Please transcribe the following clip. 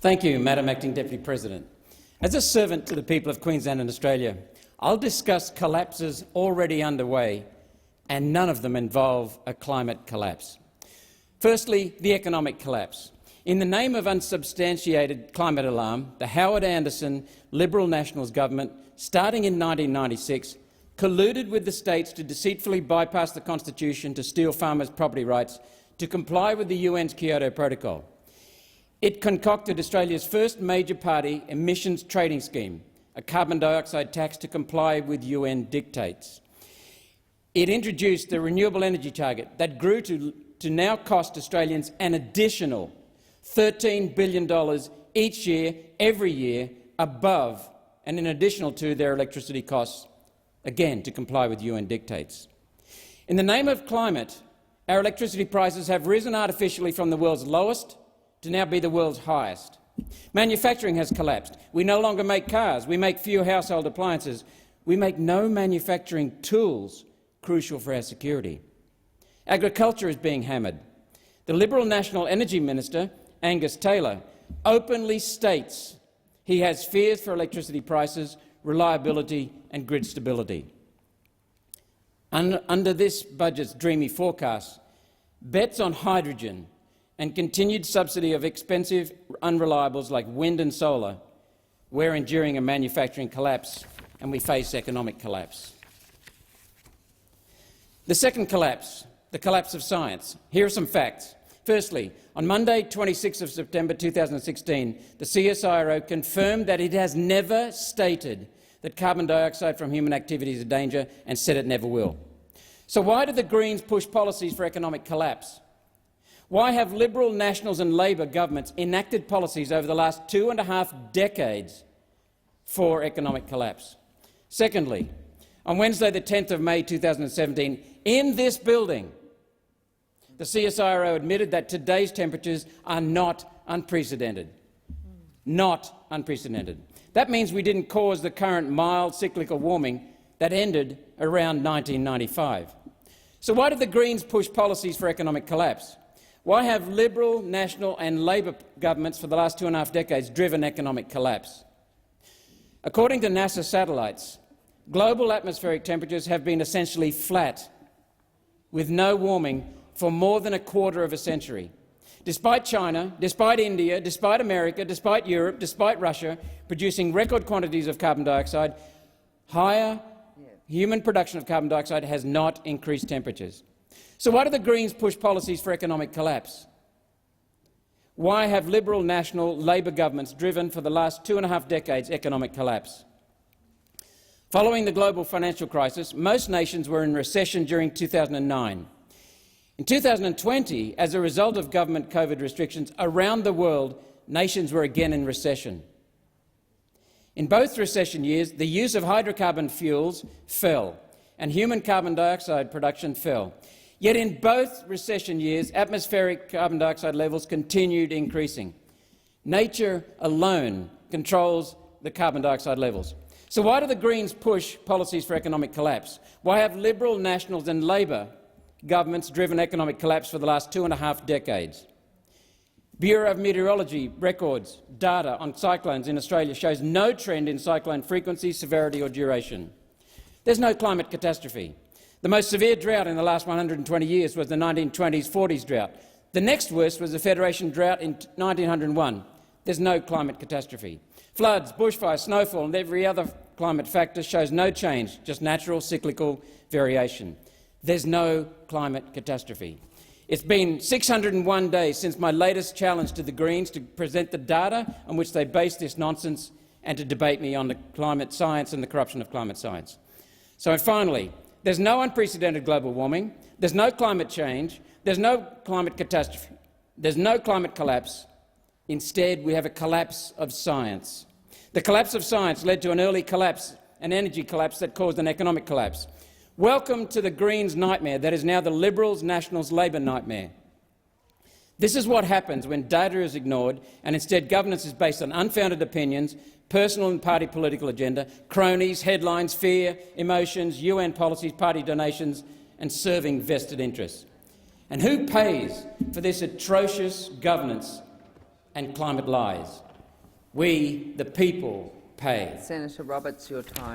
Thank you, Madam Acting Deputy President. As a servant to the people of Queensland and Australia, I'll discuss collapses already underway, and none of them involve a climate collapse. Firstly, the economic collapse. In the name of unsubstantiated climate alarm, the Howard Anderson Liberal Nationals government, starting in 1996, colluded with the states to deceitfully bypass the Constitution to steal farmers' property rights to comply with the UN's Kyoto Protocol. It concocted Australia's first major party emissions trading scheme, a carbon dioxide tax to comply with UN dictates. It introduced the renewable energy target that grew to now cost Australians an additional $13 billion each year, every year, above and in additional to their electricity costs, again to comply with UN dictates. In the name of climate, our electricity prices have risen artificially from the world's lowest to now be the world's highest. Manufacturing has collapsed. We no longer make cars. We make few household appliances. We make no manufacturing tools crucial for our security. Agriculture is being hammered. The Liberal National Energy Minister, Angus Taylor, openly states he has fears for electricity prices, reliability and grid stability. Under this budget's dreamy forecast, bets on hydrogen and continued subsidy of expensive unreliables like wind and solar, we're enduring a manufacturing collapse and we face economic collapse. The second collapse, the collapse of science. Here are some facts. Firstly, on Monday, 26 September 2016, the CSIRO confirmed that it has never stated that carbon dioxide from human activity is a danger and said it never will. So why do the Greens push policies for economic collapse? Why have Liberal, Nationals and Labor governments enacted policies over the last 2.5 decades for economic collapse? Secondly, on Wednesday, the 10th of May 2017, in this building, the CSIRO admitted that today's temperatures are not unprecedented. Not unprecedented. That means we didn't cause the current mild cyclical warming that ended around 1995. So why did the Greens push policies for economic collapse? Why have Liberal, National and Labor governments for the last 2.5 decades driven economic collapse? According to NASA satellites, global atmospheric temperatures have been essentially flat, with no warming for more than a quarter of a century. Despite China, despite India, despite America, despite Europe, despite Russia producing record quantities of carbon dioxide, higher human production of carbon dioxide has not increased temperatures. So why do the Greens push policies for economic collapse? Why have Liberal, National, Labor governments driven for the last 2.5 decades economic collapse? Following the global financial crisis, most nations were in recession during 2009. In 2020, as a result of government COVID restrictions around the world, nations were again in recession. In both recession years, the use of hydrocarbon fuels fell and human carbon dioxide production fell. Yet in both recession years, atmospheric carbon dioxide levels continued increasing. Nature alone controls the carbon dioxide levels. So why do the Greens push policies for economic collapse? Why have Liberal, Nationals and Labor governments driven economic collapse for the last 2.5 decades? Bureau of Meteorology records data on cyclones in Australia shows no trend in cyclone frequency, severity or duration. There's no climate catastrophe. The most severe drought in the last 120 years was the 1920s-40s drought. The next worst was the Federation drought in 1901. There's no climate catastrophe. Floods, bushfires, snowfall and every other climate factor shows no change, just natural cyclical variation. There's no climate catastrophe. It's been 601 days since my latest challenge to the Greens to present the data on which they base this nonsense and to debate me on the climate science and the corruption of climate science. So finally, there's no unprecedented global warming, there's no climate change, there's no climate catastrophe, there's no climate collapse. Instead, we have a collapse of science. The collapse of science led to an early collapse, an energy collapse that caused an economic collapse. Welcome to the Greens' nightmare that is now the Liberals, Nationals, Labor nightmare. This is what happens when data is ignored and instead governance is based on unfounded opinions, personal and party political agenda, cronies, headlines, fear, emotions, UN policies, party donations and serving vested interests. And who pays for this atrocious governance and climate lies? We, the people, pay. Senator Roberts, your time.